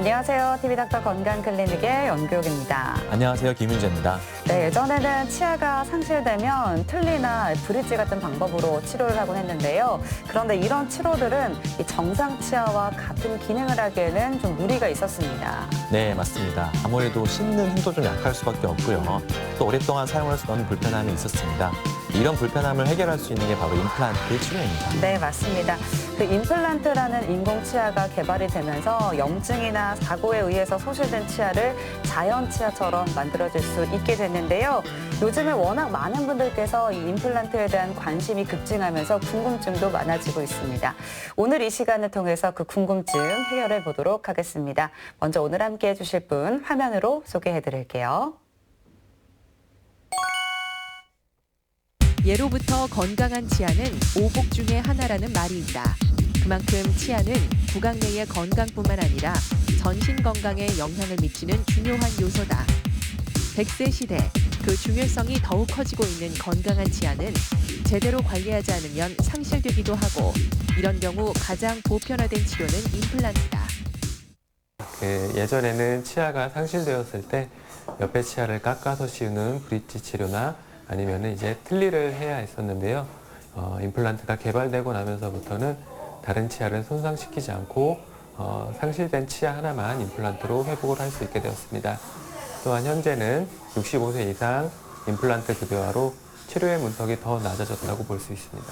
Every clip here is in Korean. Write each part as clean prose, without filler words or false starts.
안녕하세요. TV닥터 건강클리닉의 연교옥입니다. 안녕하세요. 김윤재입니다. 네, 예전에는 치아가 상실되면 틀니나 브릿지 같은 방법으로 치료를 하곤 했는데요. 그런데 이런 치료들은 이 정상 치아와 같은 기능을 하기에는 좀 무리가 있었습니다. 네, 맞습니다. 아무래도 씹는 힘도 좀 약할 수밖에 없고요. 또 오랫동안 사용할 수 없는 불편함이 있었습니다. 이런 불편함을 해결할 수 있는 게 바로 임플란트 치료입니다. 네, 맞습니다. 그 임플란트라는 인공 치아가 개발이 되면서 염증이나 사고에 의해서 소실된 치아를 자연 치아처럼 만들어질 수 있게 됐는데요. 요즘에 워낙 많은 분들께서 이 임플란트에 대한 관심이 급증하면서 궁금증도 많아지고 있습니다. 오늘 이 시간을 통해서 그 궁금증 해결해 보도록 하겠습니다. 먼저 오늘 함께 해주실 분 화면으로 소개해 드릴게요. 예로부터 건강한 치아는 오복 중의 하나라는 말이 있다. 그만큼 치아는 구강 내의 건강뿐만 아니라 전신 건강에 영향을 미치는 중요한 요소다. 100세 시대, 그 중요성이 더욱 커지고 있는 건강한 치아는 제대로 관리하지 않으면 상실되기도 하고, 이런 경우 가장 보편화된 치료는 임플란트다. 예전에는 치아가 상실되었을 때 옆에 치아를 깎아서 씌우는 브릿지 치료나 아니면 이제 틀니를 해야 했었는데요. 임플란트가 개발되고 나면서부터는 다른 치아를 손상시키지 않고 상실된 치아 하나만 임플란트로 회복을 할 수 있게 되었습니다. 또한 현재는 65세 이상 임플란트 급여화로 치료의 문턱이 더 낮아졌다고 볼 수 있습니다.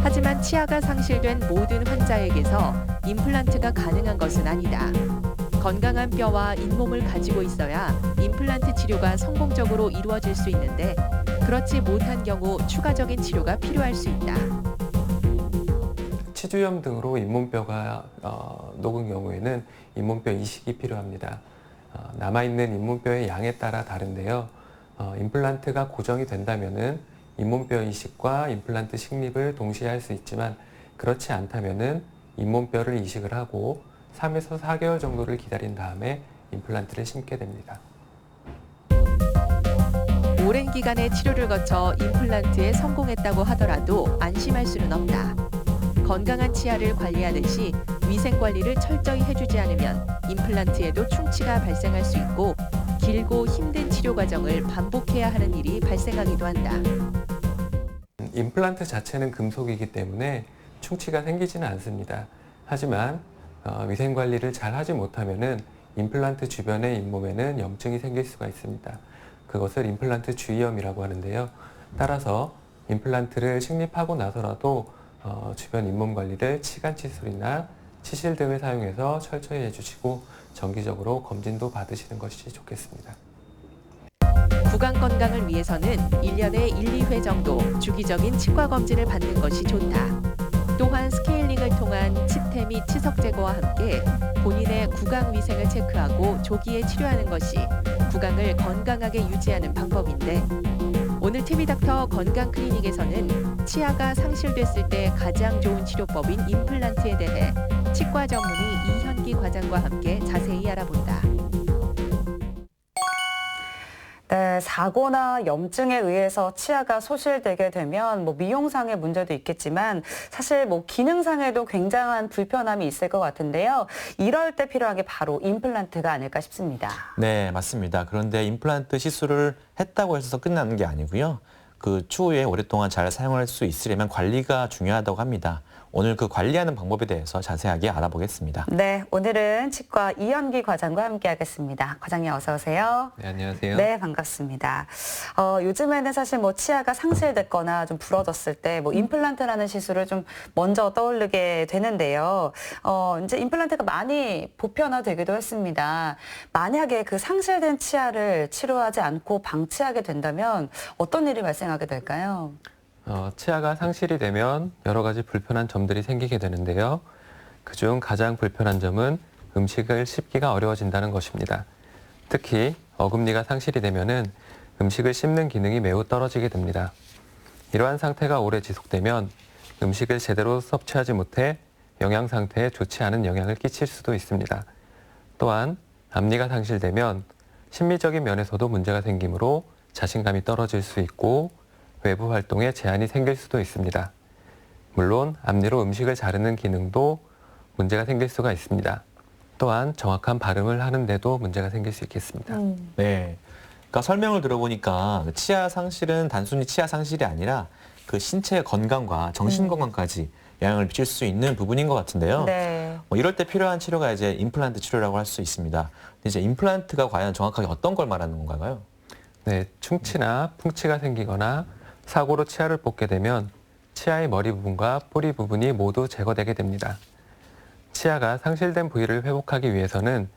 하지만 치아가 상실된 모든 환자에게서 임플란트가 가능한 것은 아니다. 건강한 뼈와 잇몸을 가지고 있어야 임플란트 치료가 성공적으로 이루어질 수 있는데, 그렇지 못한 경우 추가적인 치료가 필요할 수 있다. 치주염 등으로 잇몸뼈가 녹은 경우에는 잇몸뼈 이식이 필요합니다. 남아있는 잇몸뼈의 양에 따라 다른데요. 임플란트가 고정이 된다면은 잇몸뼈 이식과 임플란트 식립을 동시에 할 수 있지만, 그렇지 않다면은 잇몸뼈를 이식을 하고 3에서 4개월 정도를 기다린 다음에 임플란트를 심게 됩니다. 오랜 기간의 치료를 거쳐 임플란트에 성공했다고 하더라도 안심할 수는 없다. 건강한 치아를 관리하듯이 위생 관리를 철저히 해주지 않으면 임플란트에도 충치가 발생할 수 있고, 길고 힘든 치료 과정을 반복해야 하는 일이 발생하기도 한다. 임플란트 자체는 금속이기 때문에 충치가 생기지는 않습니다. 하지만 위생 관리를 잘 하지 못하면은 임플란트 주변의 잇몸에는 염증이 생길 수가 있습니다. 그것을 임플란트 주위염이라고 하는데요. 따라서 임플란트를 식립하고 나서라도 주변 잇몸 관리를 치간칫솔이나 치실 등을 사용해서 철저히 해주시고, 정기적으로 검진도 받으시는 것이 좋겠습니다. 구강 건강을 위해서는 1년에 1, 2회 정도 주기적인 치과 검진을 받는 것이 좋다. 또한 스케일링을 통한 치태 및 치석 제거와 함께 본인의 구강 위생을 체크하고 조기에 치료하는 것이 구강을 건강하게 유지하는 방법인데, 오늘 TV닥터 건강클리닉에서는 치아가 상실됐을 때 가장 좋은 치료법인 임플란트에 대해 치과 전문의 이현기 과장과 함께 자세히 알아본다. 네, 사고나 염증에 의해서 치아가 소실되게 되면 미용상의 문제도 있겠지만 사실 기능상에도 굉장한 불편함이 있을 것 같은데요. 이럴 때 필요한 게 바로 임플란트가 아닐까 싶습니다. 네, 맞습니다. 그런데 임플란트 시술을 했다고 해서 끝나는 게 아니고요. 그 추후에 오랫동안 잘 사용할 수 있으려면 관리가 중요하다고 합니다. 오늘 그 관리하는 방법에 대해서 자세하게 알아보겠습니다. 네, 오늘은 치과 이현기 과장과 함께하겠습니다. 과장님 어서 오세요. 네, 안녕하세요. 네, 반갑습니다. 요즘에는 사실 치아가 상실됐거나 좀 부러졌을 때 임플란트라는 시술을 좀 먼저 떠오르게 되는데요. 이제 임플란트가 많이 보편화되기도 했습니다. 만약에 그 상실된 치아를 치료하지 않고 방치하게 된다면 어떤 일이 발생하게 될까요? 치아가 상실이 되면 여러 가지 불편한 점들이 생기게 되는데요. 그중 가장 불편한 점은 음식을 씹기가 어려워진다는 것입니다. 특히 어금니가 상실이 되면은 음식을 씹는 기능이 매우 떨어지게 됩니다. 이러한 상태가 오래 지속되면 음식을 제대로 섭취하지 못해 영양 상태에 좋지 않은 영향을 끼칠 수도 있습니다. 또한 앞니가 상실되면 심미적인 면에서도 문제가 생기므로 자신감이 떨어질 수 있고 외부 활동에 제한이 생길 수도 있습니다. 물론 앞니로 음식을 자르는 기능도 문제가 생길 수가 있습니다. 또한 정확한 발음을 하는데도 문제가 생길 수 있겠습니다. 네. 그러니까 설명을 들어보니까 치아 상실은 단순히 치아 상실이 아니라 그 신체 건강과 정신 건강까지 영향을 미칠 수 있는 부분인 것 같은데요. 네. 이럴 때 필요한 치료가 이제 임플란트 치료라고 할 수 있습니다. 근데 이제 임플란트가 과연 정확하게 어떤 걸 말하는 건가요? 네, 충치나 풍치가 생기거나 사고로 치아를 뽑게 되면 치아의 머리 부분과 뿌리 부분이 모두 제거되게 됩니다. 치아가 상실된 부위를 회복하기 위해서는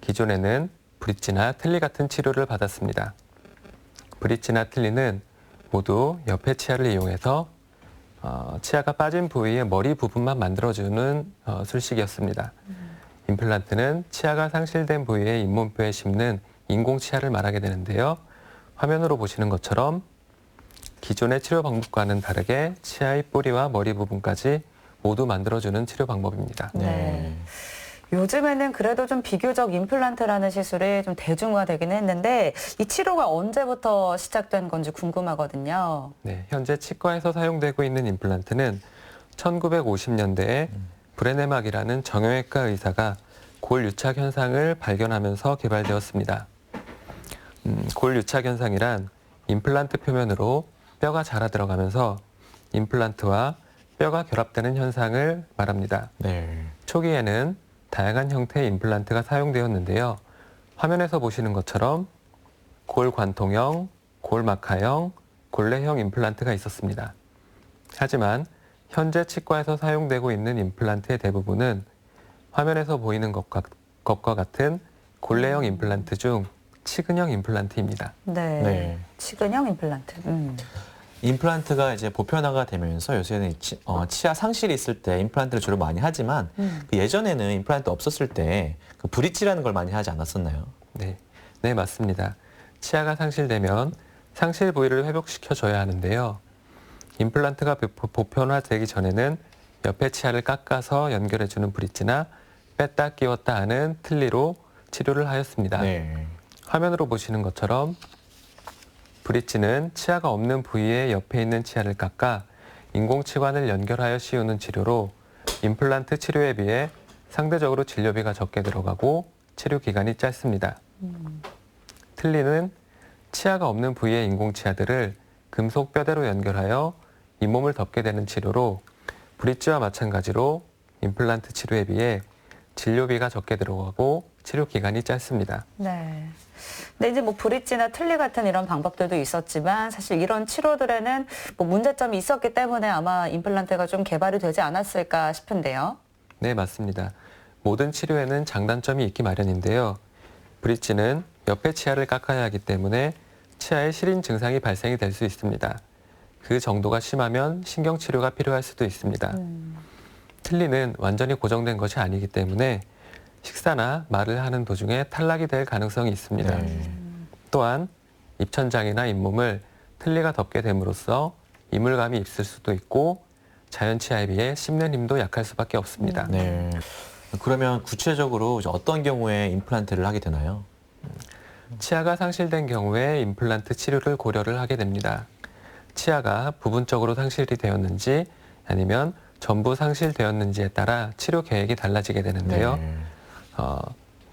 기존에는 브릿지나 틀니 같은 치료를 받았습니다. 브릿지나 틀니는 모두 옆에 치아를 이용해서 치아가 빠진 부위의 머리 부분만 만들어주는 술식이었습니다. 임플란트는 치아가 상실된 부위의 잇몸뼈에 심는 인공 치아를 말하게 되는데요. 화면으로 보시는 것처럼 기존의 치료 방법과는 다르게 치아의 뿌리와 머리 부분까지 모두 만들어주는 치료 방법입니다. 네. 요즘에는 그래도 좀 비교적 임플란트라는 시술이 좀 대중화되긴 했는데 이 치료가 언제부터 시작된 건지 궁금하거든요. 네, 현재 치과에서 사용되고 있는 임플란트는 1950년대에 브레네막이라는 정형외과 의사가 골 유착 현상을 발견하면서 개발되었습니다. 골 유착 현상이란 임플란트 표면으로 뼈가 자라 들어가면서 임플란트와 뼈가 결합되는 현상을 말합니다. 네. 초기에는 다양한 형태의 임플란트가 사용되었는데요. 화면에서 보시는 것처럼 골관통형, 골마카형, 골레형 임플란트가 있었습니다. 하지만 현재 치과에서 사용되고 있는 임플란트의 대부분은 화면에서 보이는 것과 같은 골레형 임플란트 중 치근형 임플란트입니다. 네. 네. 치근형 임플란트. 임플란트가 이제 보편화가 되면서 요새는 치아 상실이 있을 때 임플란트를 주로 많이 하지만 그 예전에는 임플란트 없었을 때 그 브릿지라는 걸 많이 하지 않았었나요? 네, 맞습니다. 치아가 상실되면 상실 부위를 회복시켜줘야 하는데요. 임플란트가 보편화되기 전에는 옆에 치아를 깎아서 연결해주는 브릿지나 뺐다 끼웠다 하는 틀니로 치료를 하였습니다. 네. 화면으로 보시는 것처럼 브릿지는 치아가 없는 부위의 옆에 있는 치아를 깎아 인공치관을 연결하여 씌우는 치료로 임플란트 치료에 비해 상대적으로 진료비가 적게 들어가고 치료 기간이 짧습니다. 틀니는 치아가 없는 부위의 인공치아들을 금속 뼈대로 연결하여 잇몸을 덮게 되는 치료로 브릿지와 마찬가지로 임플란트 치료에 비해 진료비가 적게 들어가고 치료 기간이 짧습니다. 네. 근데 이제 뭐 브릿지나 틀니 같은 이런 방법들도 있었지만 사실 이런 치료들에는 뭐 문제점이 있었기 때문에 아마 임플란트가 좀 개발이 되지 않았을까 싶은데요. 네, 맞습니다. 모든 치료에는 장단점이 있기 마련인데요. 브릿지는 옆에 치아를 깎아야 하기 때문에 치아에 시린 증상이 발생이 될 수 있습니다. 그 정도가 심하면 신경치료가 필요할 수도 있습니다. 틀니는 완전히 고정된 것이 아니기 때문에 식사나 말을 하는 도중에 탈락이 될 가능성이 있습니다. 네. 또한 입천장이나 잇몸을 틀니가 덮게 됨으로써 이물감이 있을 수도 있고 자연 치아에 비해 씹는 힘도 약할 수밖에 없습니다. 네. 그러면 구체적으로 이제 어떤 경우에 임플란트를 하게 되나요? 치아가 상실된 경우에 임플란트 치료를 고려를 하게 됩니다. 치아가 부분적으로 상실이 되었는지 아니면 전부 상실되었는지에 따라 치료 계획이 달라지게 되는데요. 네.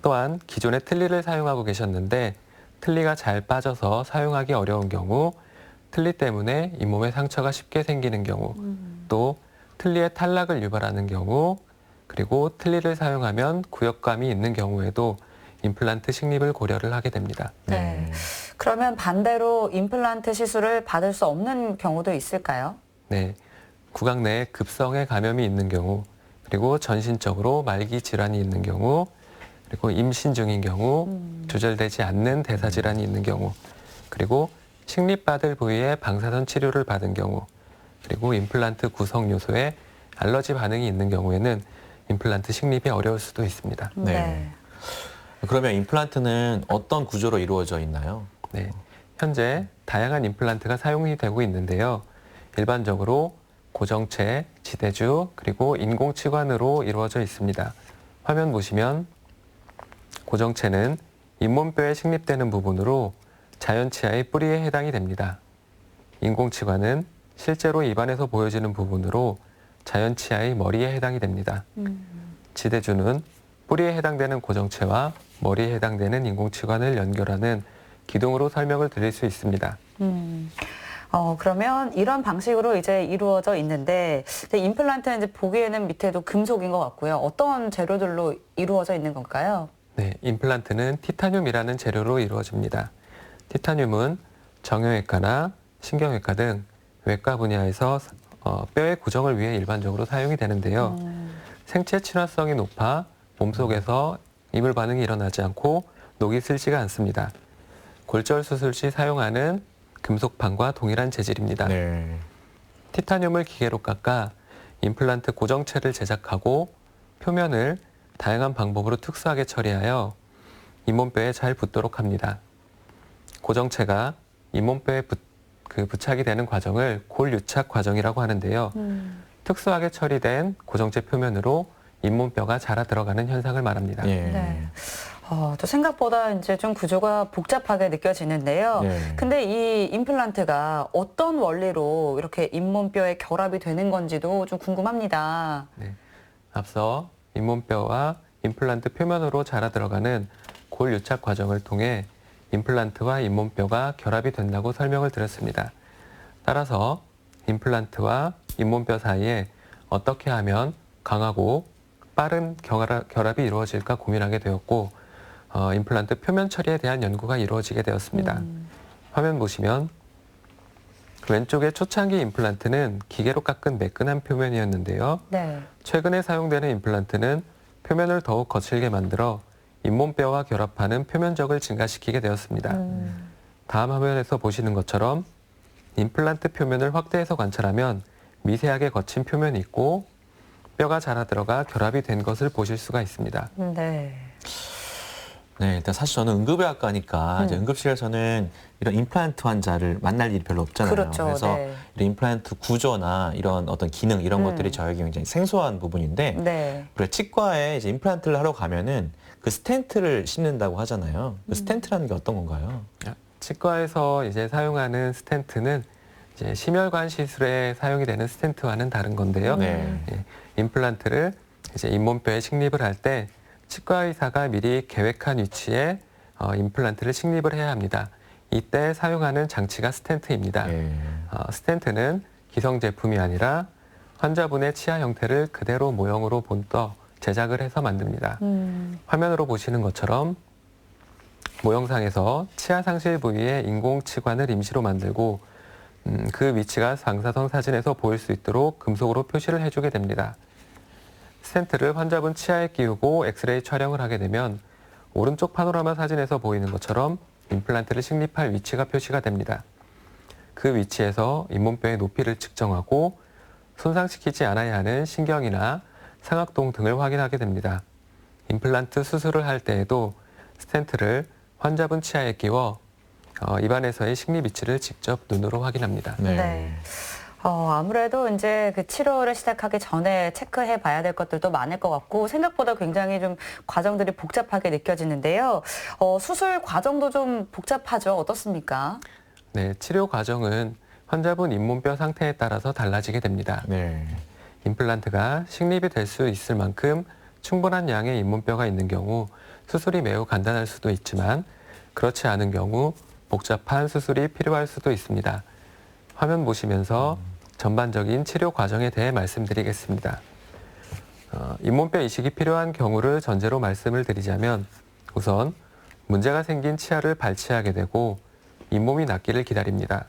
또한 기존에 틀니를 사용하고 계셨는데 틀니가 잘 빠져서 사용하기 어려운 경우, 틀니 때문에 잇몸에 상처가 쉽게 생기는 경우, 또 틀니의 탈락을 유발하는 경우, 그리고 틀니를 사용하면 구역감이 있는 경우에도 임플란트 식립을 고려를 하게 됩니다. 네. 그러면 반대로 임플란트 시술을 받을 수 없는 경우도 있을까요? 네, 구강 내에 급성의 감염이 있는 경우, 그리고 전신적으로 말기 질환이 있는 경우, 그리고 임신 중인 경우, 조절되지 않는 대사 질환이 있는 경우, 그리고 식립받을 부위에 방사선 치료를 받은 경우, 그리고 임플란트 구성 요소에 알러지 반응이 있는 경우에는 임플란트 식립이 어려울 수도 있습니다. 네. 그러면 임플란트는 어떤 구조로 이루어져 있나요? 네, 현재 다양한 임플란트가 사용이 되고 있는데요. 일반적으로 고정체, 지대주, 그리고 인공치관으로 이루어져 있습니다. 화면 보시면 고정체는 잇몸뼈에 식립되는 부분으로 자연치아의 뿌리에 해당이 됩니다. 인공치관은 실제로 입안에서 보여지는 부분으로 자연치아의 머리에 해당이 됩니다. 지대주는 뿌리에 해당되는 고정체와 머리에 해당되는 인공치관을 연결하는 기둥으로 설명을 드릴 수 있습니다. 그러면 이런 방식으로 이제 이루어져 있는데 이제 임플란트는 이제 보기에는 밑에도 금속인 것 같고요. 어떤 재료들로 이루어져 있는 건가요? 네, 임플란트는 티타늄이라는 재료로 이루어집니다. 티타늄은 정형외과나 신경외과 등 외과 분야에서 뼈의 고정을 위해 일반적으로 사용이 되는데요. 생체 친화성이 높아 몸속에서 이물 반응이 일어나지 않고 녹이 슬지가 않습니다. 골절 수술 시 사용하는 금속판과 동일한 재질입니다. 네. 티타늄을 기계로 깎아 임플란트 고정체를 제작하고 표면을 다양한 방법으로 특수하게 처리하여 잇몸뼈에 잘 붙도록 합니다. 고정체가 잇몸뼈에 부착이 되는 과정을 골유착 과정이라고 하는데요. 특수하게 처리된 고정체 표면으로 잇몸뼈가 자라 들어가는 현상을 말합니다. 예. 네. 또 생각보다 이제 좀 구조가 복잡하게 느껴지는데요. 네. 근데 이 임플란트가 어떤 원리로 이렇게 잇몸뼈에 결합이 되는 건지도 좀 궁금합니다. 네. 앞서 잇몸뼈와 임플란트 표면으로 자라 들어가는 골유착 과정을 통해 임플란트와 잇몸뼈가 결합이 된다고 설명을 드렸습니다. 따라서 임플란트와 잇몸뼈 사이에 어떻게 하면 강하고 빠른 결합이 이루어질까 고민하게 되었고 임플란트 표면 처리에 대한 연구가 이루어지게 되었습니다. 화면 보시면 왼쪽의 초창기 임플란트는 기계로 깎은 매끈한 표면이었는데요. 네. 최근에 사용되는 임플란트는 표면을 더욱 거칠게 만들어 잇몸뼈와 결합하는 표면적을 증가시키게 되었습니다. 다음 화면에서 보시는 것처럼 임플란트 표면을 확대해서 관찰하면 미세하게 거친 표면이 있고 뼈가 자라 들어가 결합이 된 것을 보실 수가 있습니다. 네. 네, 일단 사실 저는 응급의학과니까 이제 응급실에서는 이런 임플란트 환자를 만날 일이 별로 없잖아요. 그렇죠. 그래서 네. 이런 임플란트 구조나 이런 어떤 기능 이런 것들이 저에게 굉장히 생소한 부분인데 네. 우리가 치과에 이제 임플란트를 하러 가면은 그 스텐트를 싣는다고 하잖아요. 그 스텐트라는 게 어떤 건가요? 치과에서 이제 사용하는 스텐트는 이제 심혈관 시술에 사용이 되는 스텐트와는 다른 건데요. 네. 예, 임플란트를 이제 잇몸뼈에 식립을 할 때 치과 의사가 미리 계획한 위치에 임플란트를 식립을 해야 합니다. 이때 사용하는 장치가 스텐트입니다. 예. 스텐트는 기성 제품이 아니라 환자분의 치아 형태를 그대로 모형으로 본떠 제작을 해서 만듭니다. 화면으로 보시는 것처럼 모형상에서 치아 상실 부위에 인공치관을 임시로 만들고 그 위치가 방사선 사진에서 보일 수 있도록 금속으로 표시를 해주게 됩니다. 스텐트를 환자분 치아에 끼우고 엑스레이 촬영을 하게 되면 오른쪽 파노라마 사진에서 보이는 것처럼 임플란트를 식립할 위치가 표시가 됩니다. 그 위치에서 잇몸뼈의 높이를 측정하고 손상시키지 않아야 하는 신경이나 상악동 등을 확인하게 됩니다. 임플란트 수술을 할 때에도 스텐트를 환자분 치아에 끼워 입안에서의 식립 위치를 직접 눈으로 확인합니다. 네. 네. 아무래도 이제 그 치료를 시작하기 전에 체크해 봐야 될 것들도 많을 것 같고 생각보다 굉장히 좀 과정들이 복잡하게 느껴지는데요. 수술 과정도 좀 복잡하죠? 어떻습니까? 네, 치료 과정은 환자분 잇몸뼈 상태에 따라서 달라지게 됩니다. 네. 임플란트가 식립이 될 수 있을 만큼 충분한 양의 잇몸뼈가 있는 경우 수술이 매우 간단할 수도 있지만 그렇지 않은 경우 복잡한 수술이 필요할 수도 있습니다. 화면 보시면서 전반적인 치료 과정에 대해 말씀드리겠습니다. 잇몸뼈 이식이 필요한 경우를 전제로 말씀을 드리자면 우선 문제가 생긴 치아를 발치하게 되고 잇몸이 낫기를 기다립니다.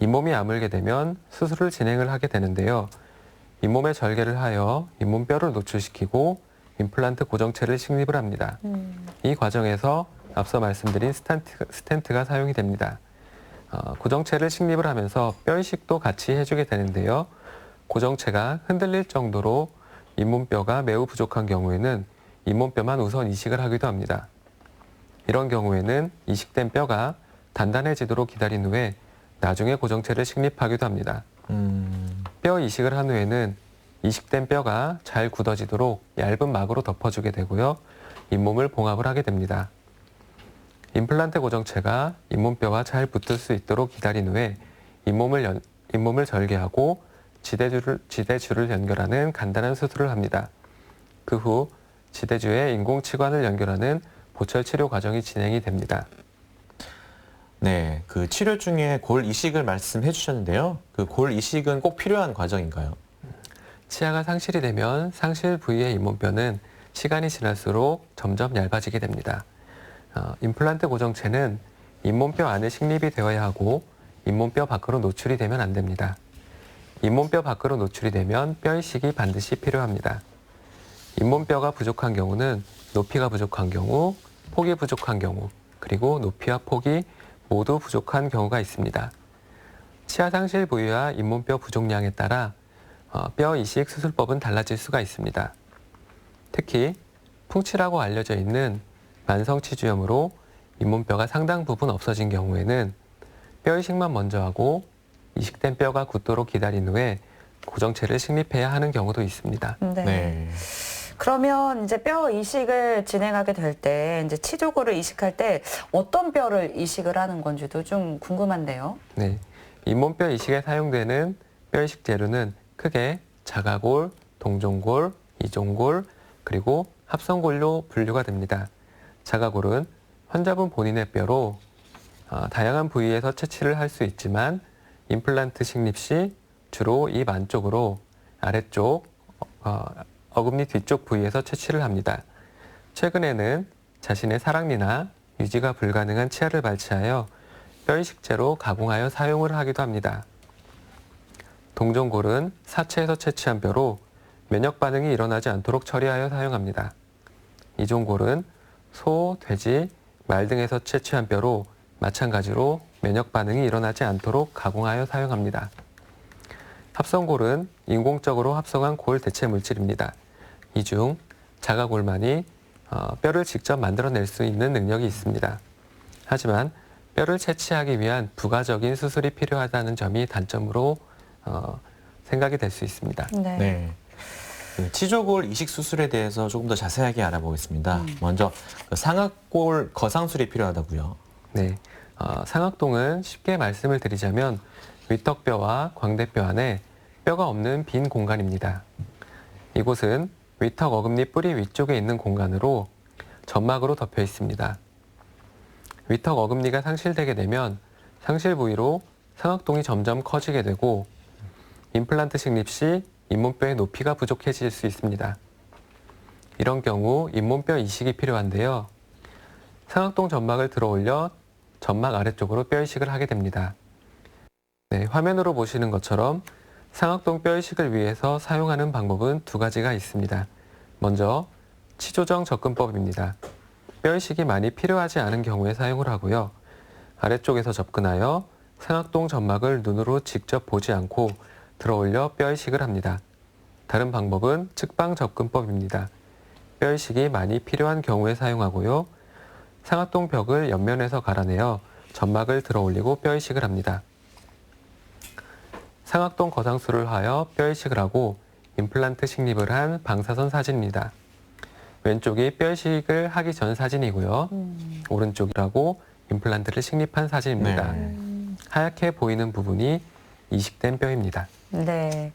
잇몸이 아물게 되면 수술을 진행을 하게 되는데요. 잇몸에 절개를 하여 잇몸뼈를 노출시키고 임플란트 고정체를 식립을 합니다. 이 과정에서 앞서 말씀드린 스텐트가 사용이 됩니다. 고정체를 식립을 하면서 뼈 이식도 같이 해주게 되는데요. 고정체가 흔들릴 정도로 잇몸뼈가 매우 부족한 경우에는 잇몸뼈만 우선 이식을 하기도 합니다. 이런 경우에는 이식된 뼈가 단단해지도록 기다린 후에 나중에 고정체를 식립하기도 합니다. 뼈 이식을 한 후에는 이식된 뼈가 잘 굳어지도록 얇은 막으로 덮어주게 되고요. 잇몸을 봉합을 하게 됩니다. 임플란트 고정체가 잇몸뼈와 잘 붙을 수 있도록 기다린 후에 잇몸을 절개하고 지대줄을 연결하는 간단한 수술을 합니다. 그 후 지대주에 인공치관을 연결하는 보철 치료 과정이 진행이 됩니다. 네, 그 치료 중에 골 이식을 말씀해 주셨는데요. 그 골 이식은 꼭 필요한 과정인가요? 치아가 상실이 되면 상실 부위의 잇몸뼈는 시간이 지날수록 점점 얇아지게 됩니다. 임플란트 고정체는 잇몸뼈 안에 식립이 되어야 하고 잇몸뼈 밖으로 노출이 되면 안 됩니다. 잇몸뼈 밖으로 노출이 되면 뼈 이식이 반드시 필요합니다. 잇몸뼈가 부족한 경우는 높이가 부족한 경우, 폭이 부족한 경우, 그리고 높이와 폭이 모두 부족한 경우가 있습니다. 치아 상실 부위와 잇몸뼈 부족량에 따라 뼈 이식 수술법은 달라질 수가 있습니다. 특히 풍치라고 알려져 있는 만성치주염으로 잇몸뼈가 상당 부분 없어진 경우에는 뼈 이식만 먼저 하고 이식된 뼈가 굳도록 기다린 후에 고정체를 식립해야 하는 경우도 있습니다. 네. 네. 그러면 이제 뼈 이식을 진행하게 될 때 이제 치조골을 이식할 때 어떤 뼈를 이식을 하는 건지도 좀 궁금한데요. 네, 잇몸뼈 이식에 사용되는 뼈 이식 재료는 크게 자가골, 동종골, 이종골, 그리고 합성골로 분류가 됩니다. 자가골은 환자분 본인의 뼈로 다양한 부위에서 채취를 할 수 있지만 임플란트 식립 시 주로 입 안쪽으로 아래쪽 어금니 뒤쪽 부위에서 채취를 합니다. 최근에는 자신의 사랑니나 유지가 불가능한 치아를 발치하여 뼈 이식제로 가공하여 사용을 하기도 합니다. 동종골은 사체에서 채취한 뼈로 면역 반응이 일어나지 않도록 처리하여 사용합니다. 이종골은 소, 돼지, 말 등에서 채취한 뼈로 마찬가지로 면역 반응이 일어나지 않도록 가공하여 사용합니다. 합성골은 인공적으로 합성한 골 대체 물질입니다. 이 중 자가골만이 뼈를 직접 만들어낼 수 있는 능력이 있습니다. 하지만 뼈를 채취하기 위한 부가적인 수술이 필요하다는 점이 단점으로 생각이 될 수 있습니다. 네. 네. 그 치조골 이식 수술에 대해서 조금 더 자세하게 알아보겠습니다. 먼저 그 상악골 거상술이 필요하다고요. 네, 상악동은 쉽게 말씀을 드리자면 위턱뼈와 광대뼈 안에 뼈가 없는 빈 공간입니다. 이곳은 위턱 어금니 뿌리 위쪽에 있는 공간으로 점막으로 덮여 있습니다. 위턱 어금니가 상실되게 되면 상실 부위로 상악동이 점점 커지게 되고 임플란트 식립 시 잇몸뼈의 높이가 부족해질 수 있습니다. 이런 경우 잇몸뼈 이식이 필요한데요. 상악동 점막을 들어 올려 점막 아래쪽으로 뼈 이식을 하게 됩니다. 네, 화면으로 보시는 것처럼 상악동 뼈 이식을 위해서 사용하는 방법은 두 가지가 있습니다. 먼저 치조정 접근법입니다. 뼈 이식이 많이 필요하지 않은 경우에 사용을 하고요. 아래쪽에서 접근하여 상악동 점막을 눈으로 직접 보지 않고 들어 올려 뼈 이식을 합니다. 다른 방법은 측방 접근법입니다. 뼈 이식이 많이 필요한 경우에 사용하고요. 상악동 벽을 옆면에서 갈아내어 점막을 들어 올리고 뼈 이식을 합니다. 상악동 거상술을 하여 뼈 이식을 하고 임플란트 식립을 한 방사선 사진입니다. 왼쪽이 뼈 이식을 하기 전 사진이고요. 오른쪽이라고 임플란트를 식립한 사진입니다. 네. 하얗게 보이는 부분이 이식된 뼈입니다. 네.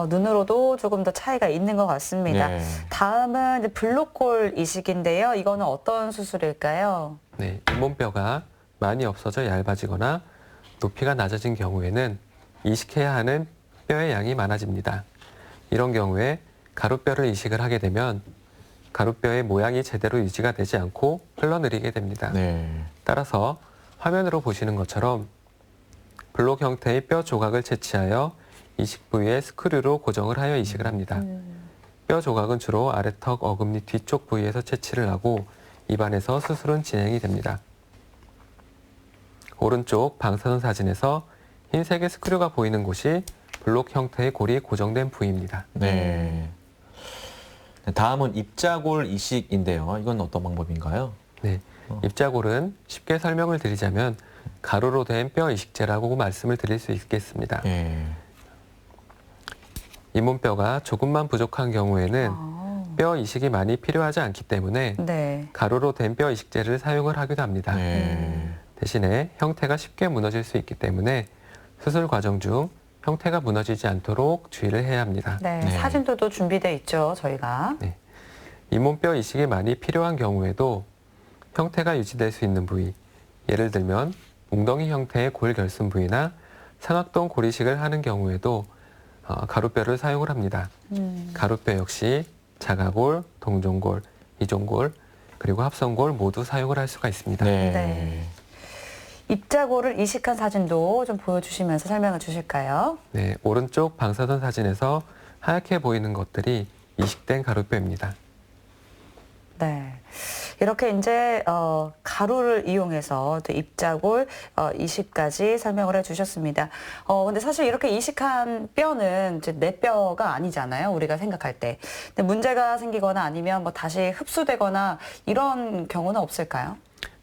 눈으로도 조금 더 차이가 있는 것 같습니다. 네. 다음은 이제 블록골 이식인데요. 이거는 어떤 수술일까요? 네, 잇몸뼈가 많이 없어져 얇아지거나 높이가 낮아진 경우에는 이식해야 하는 뼈의 양이 많아집니다. 이런 경우에 가루뼈를 이식을 하게 되면 가루뼈의 모양이 제대로 유지가 되지 않고 흘러내리게 됩니다. 네. 따라서 화면으로 보시는 것처럼 블록 형태의 뼈 조각을 채취하여 이식 부위에 스크류로 고정을 하여 이식을 합니다. 뼈 조각은 주로 아래턱 어금니 뒤쪽 부위에서 채취를 하고 입안에서 수술은 진행이 됩니다. 오른쪽 방사선 사진에서 흰색의 스크류가 보이는 곳이 블록 형태의 골이 고정된 부위입니다. 네. 다음은 입자골 이식인데요. 이건 어떤 방법인가요? 네, 입자골은 쉽게 설명을 드리자면 가루로 된 뼈 이식제라고 말씀을 드릴 수 있겠습니다. 예. 잇몸뼈가 조금만 부족한 경우에는 아, 뼈 이식이 많이 필요하지 않기 때문에 네. 가루로 된 뼈 이식제를 사용을 하기도 합니다. 네. 대신에 형태가 쉽게 무너질 수 있기 때문에 수술 과정 중 형태가 무너지지 않도록 주의를 해야 합니다. 네. 네. 사진도 또 준비되어 있죠, 저희가. 네. 잇몸뼈 이식이 많이 필요한 경우에도 형태가 유지될 수 있는 부위, 예를 들면 웅덩이 형태의 골결순 부위나 상악동 골이식을 하는 경우에도 가루뼈를 사용을 합니다. 가루뼈 역시 자가골, 동종골, 이종골, 그리고 합성골 모두 사용을 할 수가 있습니다. 네. 입자골을 이식한 사진도 좀 보여주시면서 설명을 주실까요? 네, 오른쪽 방사선 사진에서 하얗게 보이는 것들이 이식된 가루뼈입니다. 네. 이렇게 이제 가루를 이용해서 또 입자골 이식까지 설명을 해주셨습니다. 근데 사실 이렇게 이식한 뼈는 이제 내 뼈가 아니잖아요. 우리가 생각할 때. 근데 문제가 생기거나 아니면 뭐 다시 흡수되거나 이런 경우는 없을까요?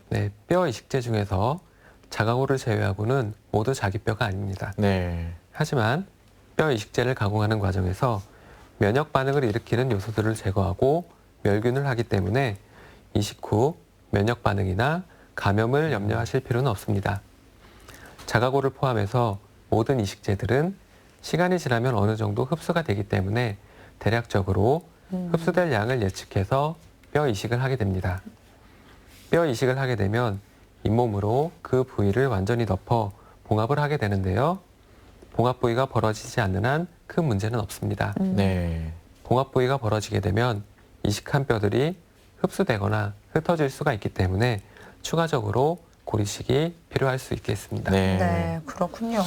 네, 뼈 이식제 중에서 자가골을 제외하고는 모두 자기 뼈가 아닙니다. 네. 하지만 뼈 이식제를 가공하는 과정에서 면역 반응을 일으키는 요소들을 제거하고 멸균을 하기 때문에 이식 후 면역 반응이나 감염을 염려하실 필요는 없습니다. 자가골을 포함해서 모든 이식제들은 시간이 지나면 어느 정도 흡수가 되기 때문에 대략적으로 흡수될 양을 예측해서 뼈 이식을 하게 됩니다. 뼈 이식을 하게 되면 잇몸으로 그 부위를 완전히 덮어 봉합을 하게 되는데요. 봉합 부위가 벌어지지 않는 한 큰 문제는 없습니다. 네. 봉합 부위가 벌어지게 되면 이식한 뼈들이 흡수되거나 흩어질 수가 있기 때문에 추가적으로 골이식이 필요할 수 있겠습니다. 네. 네, 그렇군요.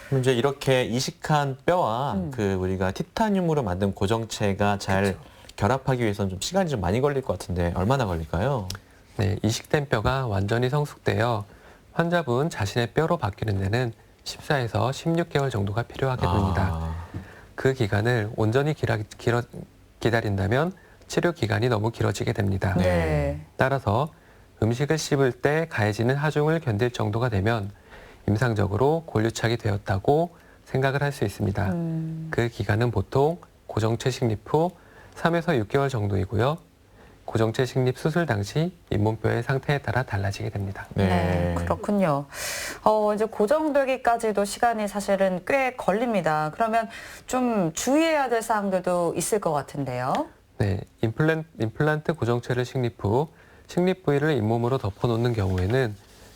그럼 이제 이렇게 이식한 뼈와 그 우리가 티타늄으로 만든 고정체가 잘 결합하기 위해서는 좀 시간이 좀 많이 걸릴 것 같은데 얼마나 걸릴까요? 네, 이식된 뼈가 완전히 성숙되어 환자분 자신의 뼈로 바뀌는 데는 14에서 16개월 정도가 필요하게 됩니다. 그 기간을 온전히 기다린다면 치료 기간이 너무 길어지게 됩니다. 네. 따라서 음식을 씹을 때 가해지는 하중을 견딜 정도가 되면 임상적으로 골유착이 되었다고 생각을 할 수 있습니다. 그 기간은 보통 고정체 식립 후 3에서 6개월 정도이고요. 고정체 식립 수술 당시 잇몸뼈의 상태에 따라 달라지게 됩니다. 네, 그렇군요. 이제 고정되기까지도 시간이 사실은 꽤 걸립니다. 그러면 좀 주의해야 될 사항들도 있을 것 같은데요. 네, 임플란트 고정체를 식립 후 식립 부위를 잇몸으로 덮어놓는 경우에는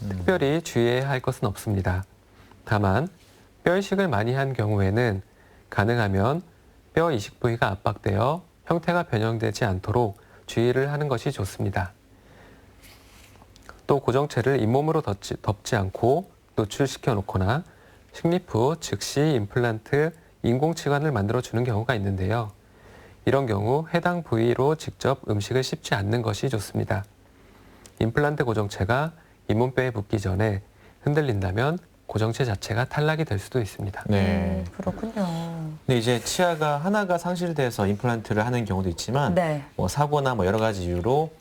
특별히 주의해야 할 것은 없습니다. 다만 뼈 이식을 많이 한 경우에는 가능하면 뼈 이식 부위가 압박되어 형태가 변형되지 않도록 주의를 하는 것이 좋습니다. 또 고정체를 잇몸으로 덮지 않고 노출시켜 놓거나 식립 후 즉시 임플란트 인공치관을 만들어주는 경우가 있는데요. 이런 경우 해당 부위로 직접 음식을 씹지 않는 것이 좋습니다. 임플란트 고정체가 잇몸뼈에 붙기 전에 흔들린다면 고정체 자체가 탈락이 될 수도 있습니다. 네. 그렇군요. 근데 이제 치아가 하나가 상실돼서 임플란트를 하는 경우도 있지만 네. 뭐 사고나 뭐 여러 가지 이유로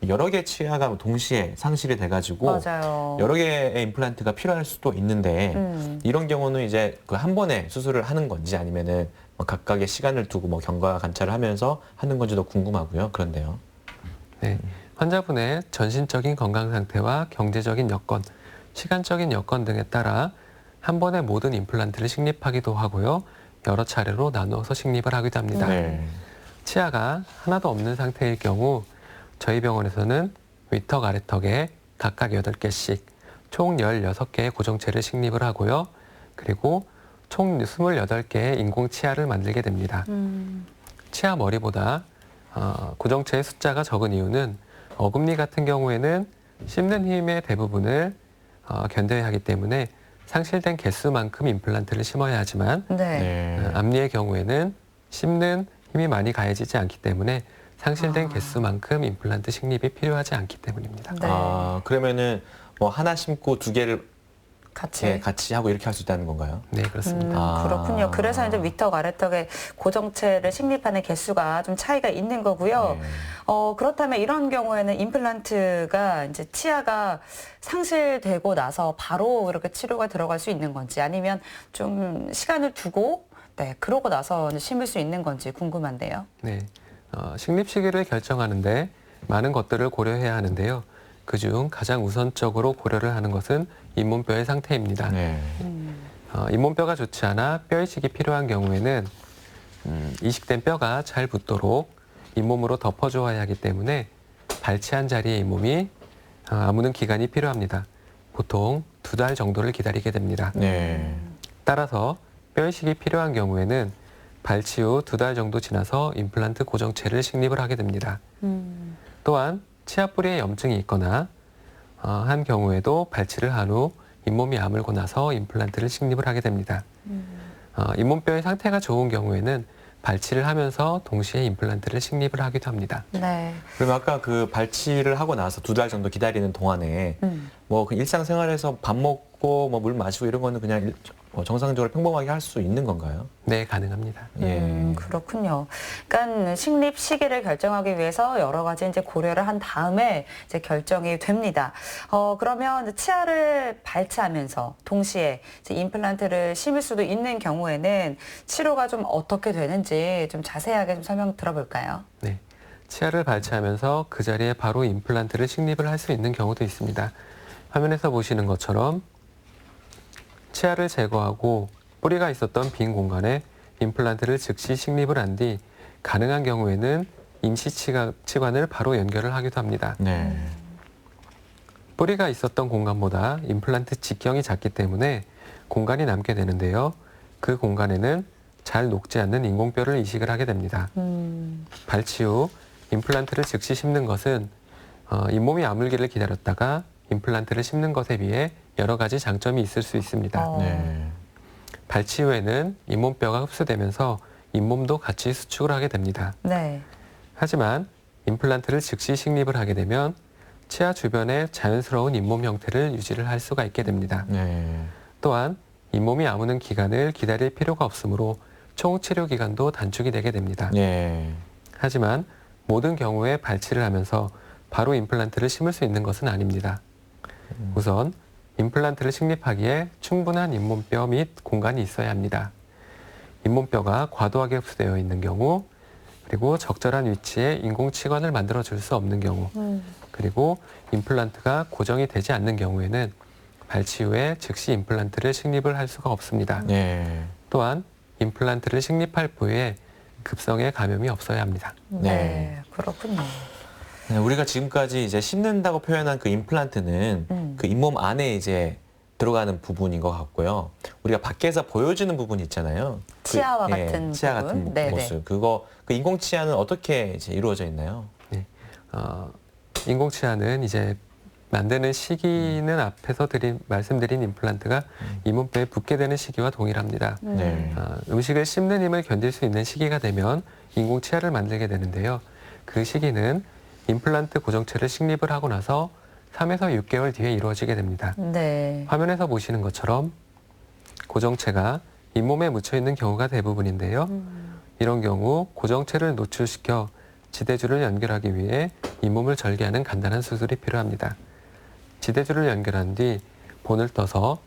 여러 개의 치아가 동시에 상실이 돼가지고 맞아요. 여러 개의 임플란트가 필요할 수도 있는데 이런 경우는 이제 그 한 번에 수술을 하는 건지 아니면은 뭐 각각의 시간을 두고 뭐 경과 관찰을 하면서 하는 건지도 궁금하고요. 그런데요. 네, 환자분의 전신적인 건강 상태와 경제적인 여건, 시간적인 여건 등에 따라 한 번에 모든 임플란트를 식립하기도 하고요. 여러 차례로 나누어서 식립을 하기도 합니다. 네. 치아가 하나도 없는 상태일 경우 저희 병원에서는 위턱, 아래턱에 각각 8개씩 총 16개의 고정체를 식립을 하고요. 그리고 총 28개의 인공치아를 만들게 됩니다. 치아 머리보다 고정체의 숫자가 적은 이유는 어금니 같은 경우에는 씹는 힘의 대부분을 견뎌야 하기 때문에 상실된 개수만큼 임플란트를 심어야 하지만 네. 앞니의 경우에는 씹는 힘이 많이 가해지지 않기 때문에 상실된 개수만큼 임플란트 식립이 필요하지 않기 때문입니다. 네. 그러면은 뭐 하나 심고 두 개를 같이. 같이 하고 이렇게 할 수 있다는 건가요? 네, 그렇습니다. 그렇군요. 그래서 이제 위턱, 아래턱에 고정체를 식립하는 개수가 좀 차이가 있는 거고요. 네. 그렇다면 이런 경우에는 임플란트가 이제 치아가 상실되고 나서 바로 이렇게 치료가 들어갈 수 있는 건지 아니면 좀 시간을 두고 그러고 나서 이제 심을 수 있는 건지 궁금한데요. 네, 식립 시기를 결정하는데 많은 것들을 고려해야 하는데요. 그중 가장 우선적으로 고려를 하는 것은 잇몸뼈의 상태입니다. 네. 잇몸뼈가 좋지 않아 뼈 이식이 필요한 경우에는 이식된 뼈가 잘 붙도록 잇몸으로 덮어주어야 하기 때문에 발치한 자리에 잇몸이 아무는 기간이 필요합니다. 보통 2달 정도를 기다리게 됩니다. 네. 따라서 뼈 이식이 필요한 경우에는 발치 후 2달 정도 지나서 임플란트 고정체를 식립을 하게 됩니다. 또한 치아 뿌리에 염증이 있거나 한 경우에도 발치를 한 후 잇몸이 아물고 나서 임플란트를 식립을 하게 됩니다. 잇몸뼈의 상태가 좋은 경우에는 발치를 하면서 동시에 임플란트를 식립을 하기도 합니다. 네. 그러면 아까 그 발치를 하고 나서 2달 정도 기다리는 동안에 뭐 그 일상생활에서 밥 먹고 뭐 물 마시고 이런 거는 그냥 정상적으로 평범하게 할 수 있는 건가요? 네, 가능합니다. 예. 그렇군요. 그러니까 식립 시기를 결정하기 위해서 여러 가지 이제 고려를 한 다음에 이제 결정이 됩니다. 그러면 치아를 발치하면서 동시에 이제 임플란트를 심을 수도 있는 경우에는 치료가 좀 어떻게 되는지 좀 자세하게 좀 설명 들어볼까요? 네, 치아를 발치하면서 그 자리에 바로 임플란트를 식립을 할 수 있는 경우도 있습니다. 화면에서 보시는 것처럼 치아를 제거하고 뿌리가 있었던 빈 공간에 임플란트를 즉시 식립을 한 뒤 가능한 경우에는 임시 치관을 바로 연결을 하기도 합니다. 네. 뿌리가 있었던 공간보다 임플란트 직경이 작기 때문에 공간이 남게 되는데요. 그 공간에는 잘 녹지 않는 인공뼈를 이식을 하게 됩니다. 발치 후 임플란트를 즉시 심는 것은 잇몸이 아물기를 기다렸다가 임플란트를 심는 것에 비해 여러 가지 장점이 있을 수 있습니다. 네. 발치 후에는 잇몸뼈가 흡수되면서 잇몸도 같이 수축을 하게 됩니다. 네. 하지만 임플란트를 즉시 식립을 하게 되면 치아 주변의 자연스러운 잇몸 형태를 유지를 할 수가 있게 됩니다. 네. 또한 잇몸이 아무는 기간을 기다릴 필요가 없으므로 총 치료 기간도 단축이 되게 됩니다. 네. 하지만 모든 경우에 발치를 하면서 바로 임플란트를 심을 수 있는 것은 아닙니다. 우선 임플란트를 식립하기에 충분한 잇몸뼈 및 공간이 있어야 합니다. 잇몸뼈가 과도하게 흡수되어 있는 경우, 그리고 적절한 위치에 인공치관을 만들어 줄 수 없는 경우, 그리고 임플란트가 고정이 되지 않는 경우에는 발치 후에 즉시 임플란트를 식립을 할 수가 없습니다. 네. 또한 임플란트를 식립할 부위에 급성의 감염이 없어야 합니다. 네. 그렇군요. 네, 우리가 지금까지 이제 심는다고 표현한 그 임플란트는 그 잇몸 안에 이제 들어가는 부분인 것 같고요. 우리가 밖에서 보여주는 부분이 있잖아요. 치아와 같은 치아 부분. 같은 네네. 모습. 그거 그 인공치아는 어떻게 이제 이루어져 있나요? 인공치아는 이제 만드는 시기는 앞에서 말씀드린 임플란트가 잇몸뼈에 붙게 되는 시기와 동일합니다. 네. 음식을 씹는 힘을 견딜 수 있는 시기가 되면 인공치아를 만들게 되는데요. 그 시기는 임플란트 고정체를 식립을 하고 나서 3에서 6개월 뒤에 이루어지게 됩니다. 네. 화면에서 보시는 것처럼 고정체가 잇몸에 묻혀 있는 경우가 대부분인데요. 이런 경우 고정체를 노출시켜 지대줄을 연결하기 위해 잇몸을 절개하는 간단한 수술이 필요합니다. 지대줄을 연결한 뒤 본을 떠서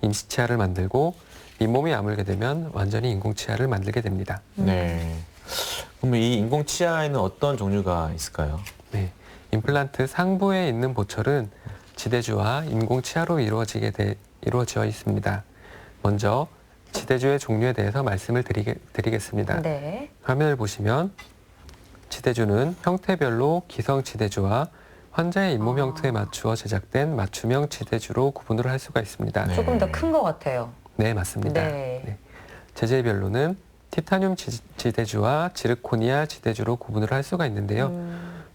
임시치아를 만들고 잇몸이 아물게 되면 완전히 인공치아를 만들게 됩니다. 네. 그러면 이 인공치아에는 어떤 종류가 있을까요? 네, 임플란트 상부에 있는 보철은 지대주와 인공치아로 이루어져 있습니다. 먼저 지대주의 종류에 대해서 말씀을 드리겠습니다. 네. 화면을 보시면 지대주는 형태별로 기성 지대주와 환자의 잇몸 형태에 맞추어 제작된 맞춤형 지대주로 구분을 할 수가 있습니다. 네. 조금 더 큰 것 같아요. 네, 맞습니다. 네. 네. 재질별로는 티타늄 지대주와 지르코니아 지대주로 구분을 할 수가 있는데요.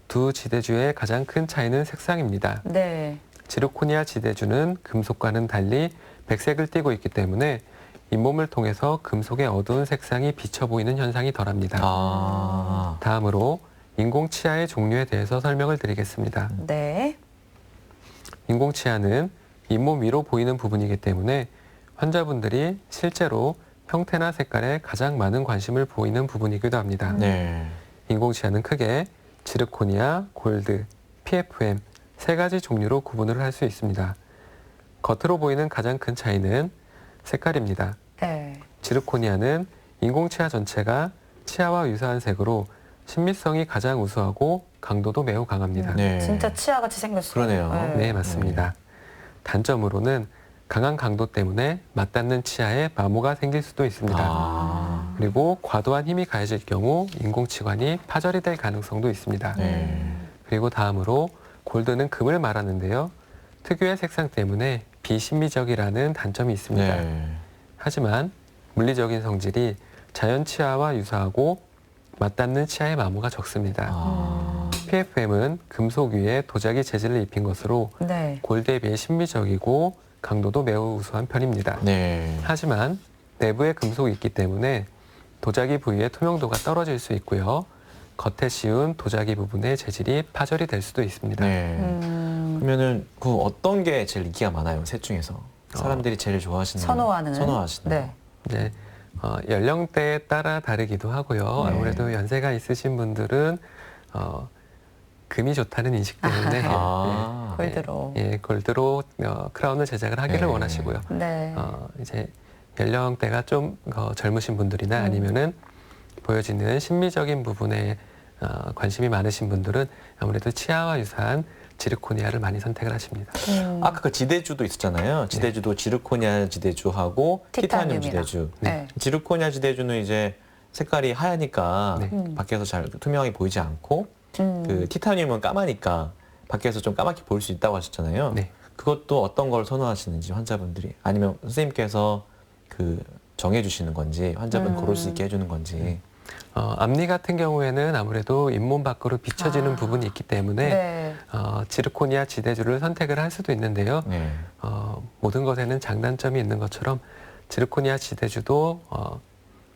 두 지대주의 가장 큰 차이는 색상입니다. 네. 지르코니아 지대주는 금속과는 달리 백색을 띠고 있기 때문에 잇몸을 통해서 금속의 어두운 색상이 비쳐 보이는 현상이 덜합니다. 아. 다음으로 인공치아의 종류에 대해서 설명을 드리겠습니다. 네. 인공치아는 잇몸 위로 보이는 부분이기 때문에 환자분들이 실제로 형태나 색깔에 가장 많은 관심을 보이는 부분이기도 합니다. 네. 인공치아는 크게 지르코니아, 골드, PFM 세 가지 종류로 구분을 할 수 있습니다. 겉으로 보이는 가장 큰 차이는 색깔입니다. 네. 지르코니아는 인공치아 전체가 치아와 유사한 색으로 신미성이 가장 우수하고 강도도 매우 강합니다. 네. 진짜 치아같이 생겼어요. 그러네요. 네, 맞습니다. 단점으로는 강한 강도 때문에 맞닿는 치아에 마모가 생길 수도 있습니다. 아. 그리고 과도한 힘이 가해질 경우 인공치관이 파절이 될 가능성도 있습니다. 네. 그리고 다음으로 골드는 금을 말하는데요. 특유의 색상 때문에 비신미적이라는 단점이 있습니다. 네. 하지만 물리적인 성질이 자연 치아와 유사하고 맞닿는 치아의 마모가 적습니다. 아. PFM은 금속 위에 도자기 재질을 입힌 것으로 네. 골드에 비해 신미적이고 강도도 매우 우수한 편입니다. 네. 하지만 내부에 금속이 있기 때문에 도자기 부위의 투명도가 떨어질 수 있고요. 겉에 씌운 도자기 부분의 재질이 파절이 될 수도 있습니다. 네. 그러면은 그 어떤 게 제일 인기가 많아요? 셋 중에서 사람들이 제일 좋아하시는 선호하는. 선호하시는 네. 연령대에 따라 다르기도 하고요. 네. 아무래도 연세가 있으신 분들은 금이 좋다는 인식 때문에 아. 골드로. 골드로 크라운을 제작을 하기를 네. 원하시고요. 네. 이제 연령대가 좀 젊으신 분들이나 아니면은 보여지는 심미적인 부분에 관심이 많으신 분들은 아무래도 치아와 유사한 지르코니아를 많이 선택을 하십니다. 아까 그 지대주도 있었잖아요. 지대주도 지르코니아 지대주하고 티타늄 티타늄이랑. 지대주. 네. 지르코니아 지대주는 이제 색깔이 하얘니까 네. 밖에서 잘 투명하게 보이지 않고 음. 그 티타늄은 까마니까 밖에서 좀 까맣게 보일 수 있다고 하셨잖아요. 네. 그것도 어떤 걸 선호하시는지 환자분들이 아니면 선생님께서 그 정해주시는 건지 환자분 고를 수 있게 해주는 건지. 앞니 같은 경우에는 아무래도 잇몸 밖으로 비춰지는 부분이 있기 때문에 네. 지르코니아 지대주를 선택을 할 수도 있는데요. 네. 모든 것에는 장단점이 있는 것처럼 지르코니아 지대주도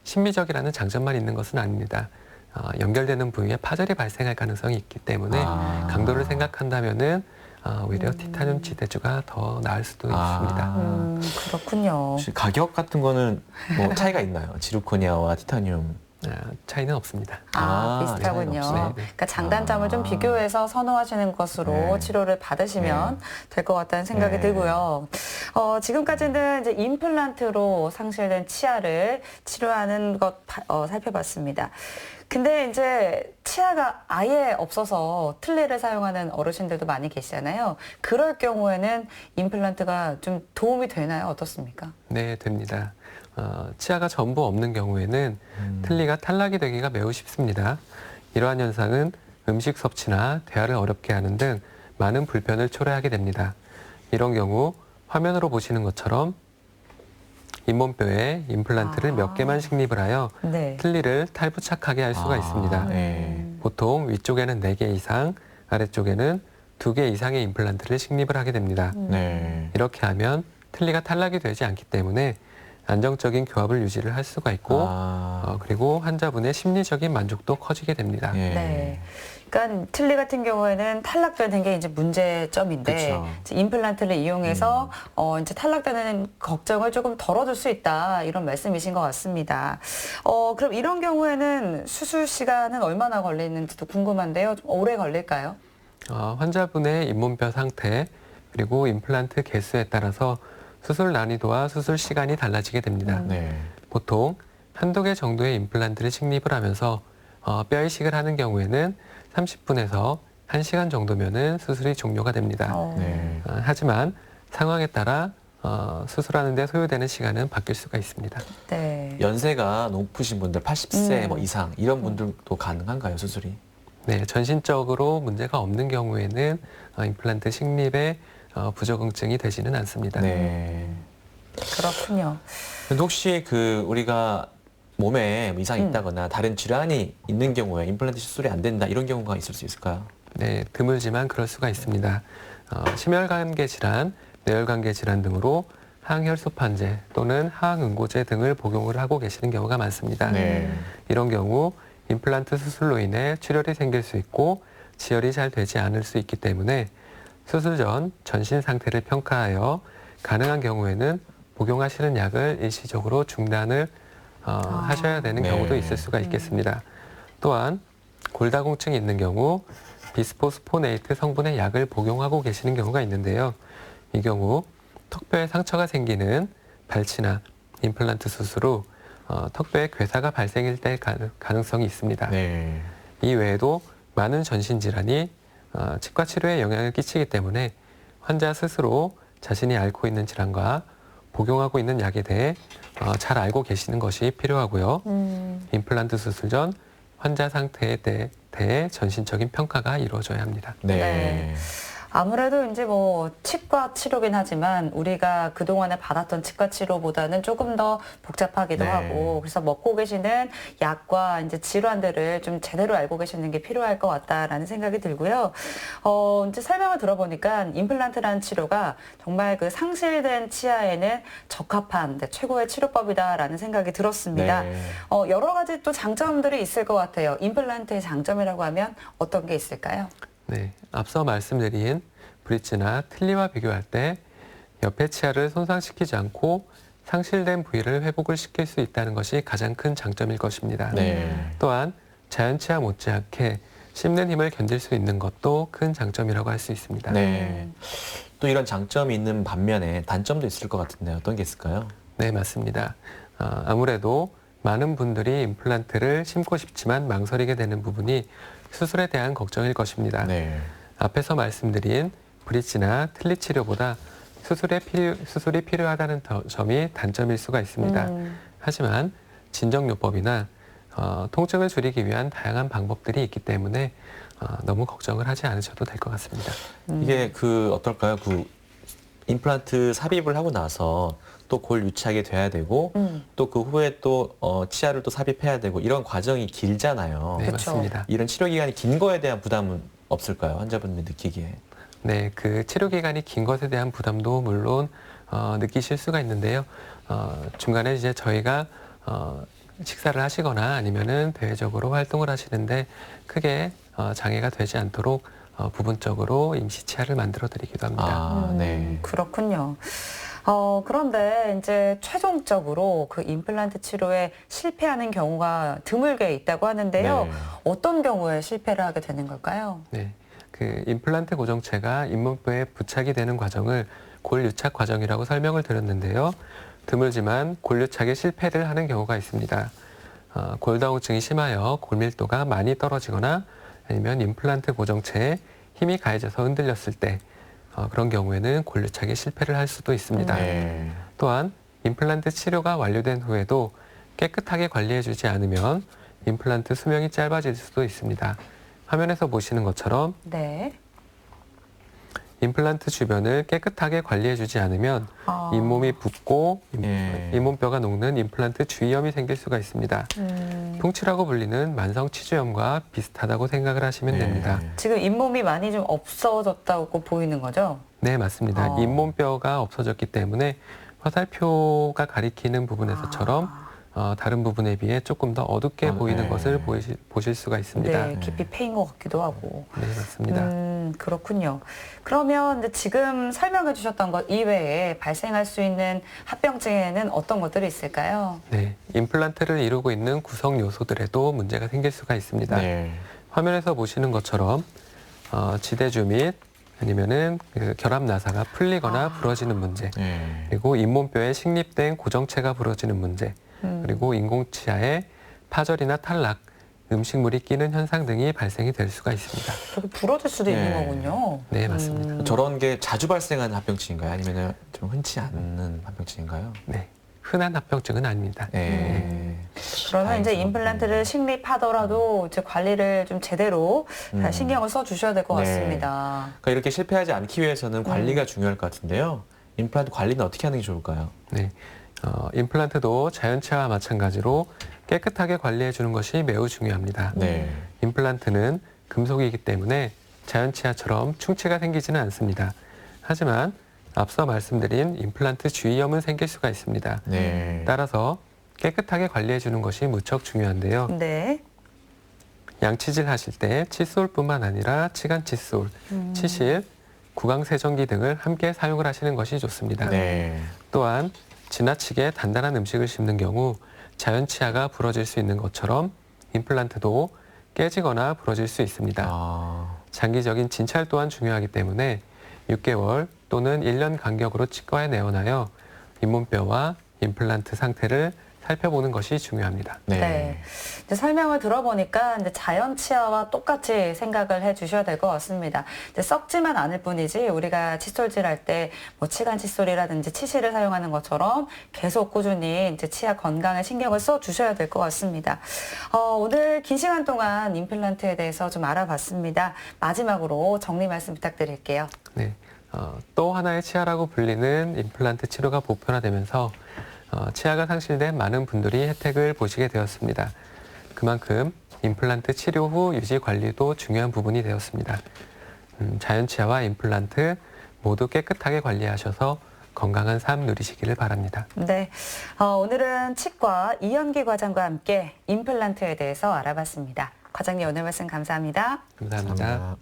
심미적이라는 장점만 있는 것은 아닙니다. 연결되는 부위에 파절이 발생할 가능성이 있기 때문에 아. 강도를 생각한다면은 오히려 티타늄 지대주가 더 나을 수도 있습니다. 그렇군요. 혹시 가격 같은 거는 뭐 차이가 있나요? 지르코니아와 티타늄. 차이는 없습니다. 비슷하군요. 차이가 없어요. 그러니까 장단점을 좀 아. 비교해서 선호하시는 것으로 네. 치료를 받으시면 될 것 같다는 생각이 네. 들고요. 지금까지는 이제 임플란트로 상실된 치아를 치료하는 것 살펴봤습니다. 근데 이제 치아가 아예 없어서 틀니를 사용하는 어르신들도 많이 계시잖아요. 그럴 경우에는 임플란트가 좀 도움이 되나요? 어떻습니까? 네, 됩니다. 치아가 전부 없는 경우에는 틀니가 탈락이 되기가 매우 쉽습니다. 이러한 현상은 음식 섭취나 대화를 어렵게 하는 등 많은 불편을 초래하게 됩니다. 이런 경우 화면으로 보시는 것처럼 잇몸뼈에 임플란트를 몇 개만 식립을 하여 네. 틀니를 탈부착하게 할 수가 있습니다. 네. 보통 위쪽에는 4개 이상, 아래쪽에는 2개 이상의 임플란트를 식립을 하게 됩니다. 네. 이렇게 하면 틀니가 탈락이 되지 않기 때문에 안정적인 교합을 유지를 할 수가 있고 그리고 환자분의 심리적인 만족도 커지게 됩니다. 예. 네. 그러니까 틀니 같은 경우에는 탈락되는 게 이제 문제점인데 그쵸. 이제 임플란트를 이용해서 이제 탈락되는 걱정을 조금 덜어줄 수 있다 이런 말씀이신 것 같습니다. 그럼 이런 경우에는 수술 시간은 얼마나 걸리는지도 궁금한데요. 좀 오래 걸릴까요? 환자분의 잇몸뼈 상태 그리고 임플란트 개수에 따라서 수술 난이도와 수술 시간이 달라지게 됩니다. 네. 보통 한두 개 정도의 임플란트를 식립을 하면서 뼈 이식을 하는 경우에는 30분에서 1시간 정도면은 수술이 종료가 됩니다. 네. 하지만 상황에 따라 수술하는 데 소요되는 시간은 바뀔 수가 있습니다. 네. 연세가 높으신 분들 80세 뭐 이상 이런 분들도 가능한가요, 수술이? 네, 전신적으로 문제가 없는 경우에는 임플란트 식립에 부적응증이 되지는 않습니다. 네. 그렇군요. 근데 혹시 그 우리가 몸에 이상이 있다거나 다른 질환이 있는 경우에 임플란트 수술이 안 된다 이런 경우가 있을 수 있을까요? 네, 드물지만 그럴 수가 있습니다. 심혈관계 질환, 뇌혈관계 질환 등으로 항혈소판제 또는 항응고제 등을 복용을 하고 계시는 경우가 많습니다. 네. 이런 경우 임플란트 수술로 인해 출혈이 생길 수 있고 지혈이 잘 되지 않을 수 있기 때문에 수술 전 전신 상태를 평가하여 가능한 경우에는 복용하시는 약을 일시적으로 중단을 하셔야 되는 네. 경우도 있을 수가 있겠습니다. 또한 골다공증이 있는 경우 비스포스포네이트 성분의 약을 복용하고 계시는 경우가 있는데요. 이 경우 턱뼈에 상처가 생기는 발치나 임플란트 수술 후 턱뼈에 괴사가 발생일 때 가능성이 있습니다. 네. 이 외에도 많은 전신 질환이 치과 치료에 영향을 끼치기 때문에 환자 스스로 자신이 앓고 있는 질환과 복용하고 있는 약에 대해 잘 알고 계시는 것이 필요하고요. 임플란트 수술 전 환자 상태에 대해 전신적인 평가가 이루어져야 합니다. 네. 네. 아무래도 이제 뭐 치과 치료긴 하지만 우리가 그동안에 받았던 치과 치료보다는 조금 더 복잡하기도 네. 하고 그래서 먹고 계시는 약과 이제 질환들을 좀 제대로 알고 계시는 게 필요할 것 같다라는 생각이 들고요. 이제 설명을 들어보니까 임플란트라는 치료가 정말 그 상실된 치아에는 적합한 최고의 치료법이다라는 생각이 들었습니다. 네. 여러 가지 또 장점들이 있을 것 같아요. 임플란트의 장점이라고 하면 어떤 게 있을까요? 네, 앞서 말씀드린 브릿지나 틀니와 비교할 때 옆의 치아를 손상시키지 않고 상실된 부위를 회복을 시킬 수 있다는 것이 가장 큰 장점일 것입니다. 네. 또한 자연 치아 못지않게 씹는 힘을 견딜 수 있는 것도 큰 장점이라고 할 수 있습니다. 네. 또 이런 장점이 있는 반면에 단점도 있을 것 같은데 어떤 게 있을까요? 네, 맞습니다. 아무래도 많은 분들이 임플란트를 심고 싶지만 망설이게 되는 부분이 수술에 대한 걱정일 것입니다. 네. 앞에서 말씀드린 브릿지나 틀니 치료보다 수술이 필요하다는 점이 단점일 수가 있습니다. 하지만 진정요법이나 통증을 줄이기 위한 다양한 방법들이 있기 때문에 너무 걱정을 하지 않으셔도 될 것 같습니다. 이게 어떨까요? 임플란트 삽입을 하고 나서 또 골 유착이 돼야 되고 또 그 후에 또 치아를 또 삽입해야 되고 이런 과정이 길잖아요. 네, 그쵸. 맞습니다. 이런 치료 기간이 긴 거에 대한 부담은 없을까요? 환자분들이 느끼기에. 네, 그 치료 기간이 긴 것에 대한 부담도 물론 느끼실 수가 있는데요. 중간에 이제 저희가 식사를 하시거나 아니면은 대외적으로 활동을 하시는데 크게 장애가 되지 않도록 부분적으로 임시 치아를 만들어 드리기도 합니다. 아, 네. 그렇군요. 그런데 이제 최종적으로 그 임플란트 치료에 실패하는 경우가 드물게 있다고 하는데요. 네. 어떤 경우에 실패를 하게 되는 걸까요? 네, 그 임플란트 고정체가 잇몸뼈에 부착이 되는 과정을 골유착 과정이라고 설명을 드렸는데요. 드물지만 골유착에 실패를 하는 경우가 있습니다. 골다공증이 심하여 골밀도가 많이 떨어지거나 아니면 임플란트 고정체에 힘이 가해져서 흔들렸을 때 그런 경우에는 골유착에 실패를 할 수도 있습니다. 네. 또한 임플란트 치료가 완료된 후에도 깨끗하게 관리해주지 않으면 임플란트 수명이 짧아질 수도 있습니다. 화면에서 보시는 것처럼 네. 임플란트 주변을 깨끗하게 관리해주지 않으면 아. 잇몸이 붓고 예. 잇몸뼈가 녹는 임플란트 주위염이 생길 수가 있습니다. 풍치라고 불리는 만성 치주염과 비슷하다고 생각을 하시면 됩니다. 지금 잇몸이 많이 좀 없어졌다고 보이는 거죠? 네, 맞습니다. 아. 잇몸뼈가 없어졌기 때문에 화살표가 가리키는 부분에서처럼 다른 부분에 비해 조금 더 어둡게 보이는 네. 것을 보실 수가 있습니다. 네, 깊이 패인 것 같기도 하고. 네, 맞습니다. 그렇군요. 그러면 이제 지금 설명해 주셨던 것 이외에 발생할 수 있는 합병증에는 어떤 것들이 있을까요? 네, 임플란트를 이루고 있는 구성 요소들에도 문제가 생길 수가 있습니다. 네. 화면에서 보시는 것처럼 지대주 및 아니면은 그 결합 나사가 풀리거나 부러지는 문제, 네. 그리고 잇몸뼈에 식립된 고정체가 부러지는 문제, 그리고 인공치아의 파절이나 탈락, 음식물이 끼는 현상 등이 발생이 될 수가 있습니다. 저기 부러질 수도 네. 있는 거군요. 네, 맞습니다. 저런 게 자주 발생하는 합병증인가요? 아니면 좀 흔치 않는 합병증인가요? 네, 흔한 합병증은 아닙니다. 네. 그러면 이제 다행이죠. 임플란트를 식립하더라도 이제 관리를 좀 제대로 잘 음. 신경을 써 주셔야 될 것 네. 같습니다. 그러니까 이렇게 실패하지 않기 위해서는 관리가 중요할 것 같은데요. 임플란트 관리는 어떻게 하는 게 좋을까요? 네, 임플란트도 자연치아와 마찬가지로 깨끗하게 관리해 주는 것이 매우 중요합니다. 네. 임플란트는 금속이기 때문에 자연치아처럼 충치가 생기지는 않습니다. 하지만 앞서 말씀드린 임플란트 주위염은 생길 수가 있습니다. 네. 따라서 깨끗하게 관리해 주는 것이 무척 중요한데요. 네. 양치질 하실 때 칫솔뿐만 아니라 치간 칫솔, 치실, 구강 세정기 등을 함께 사용을 하시는 것이 좋습니다. 네. 또한 지나치게 단단한 음식을 씹는 경우 자연 치아가 부러질 수 있는 것처럼 임플란트도 깨지거나 부러질 수 있습니다. 아, 장기적인 진찰 또한 중요하기 때문에 6개월 또는 1년 간격으로 치과에 내원하여 잇몸뼈와 임플란트 상태를 살펴보는 것이 중요합니다. 네. 이제 설명을 들어보니까 이제 자연 치아와 똑같이 생각을 해주셔야 될 것 같습니다. 이제 썩지만 않을 뿐이지 우리가 칫솔질 할 때 뭐 치간 칫솔이라든지 치실을 사용하는 것처럼 계속 꾸준히 이제 치아 건강에 신경을 써 주셔야 될 것 같습니다. 오늘 긴 시간 동안 임플란트에 대해서 좀 알아봤습니다. 마지막으로 정리 말씀 부탁드릴게요. 네. 또 하나의 치아라고 불리는 임플란트 치료가 보편화되면서 치아가 상실된 많은 분들이 혜택을 보시게 되었습니다. 그만큼 임플란트 치료 후 유지 관리도 중요한 부분이 되었습니다. 자연 치아와 임플란트 모두 깨끗하게 관리하셔서 건강한 삶 누리시기를 바랍니다. 네, 오늘은 치과 이현기 과장과 함께 임플란트에 대해서 알아봤습니다. 과장님 오늘 말씀 감사합니다. 감사합니다.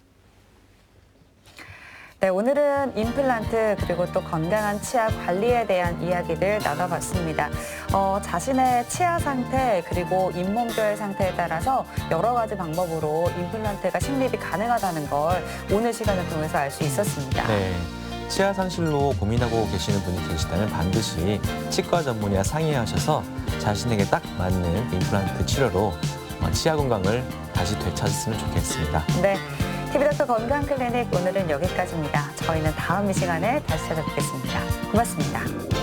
네, 오늘은 임플란트 그리고 또 건강한 치아 관리에 대한 이야기들 나눠봤습니다. 자신의 치아 상태 그리고 잇몸별 상태에 따라서 여러 가지 방법으로 임플란트가 식립이 가능하다는 걸 오늘 시간을 통해서 알 수 있었습니다. 네. 치아 상실로 고민하고 계시는 분이 계시다면 반드시 치과 전문의와 상의하셔서 자신에게 딱 맞는 임플란트 치료로 치아 건강을 다시 되찾았으면 좋겠습니다. 네, TV닥터 건강클리닉 오늘은 여기까지입니다. 저희는 다음 이 시간에 다시 찾아뵙겠습니다. 고맙습니다.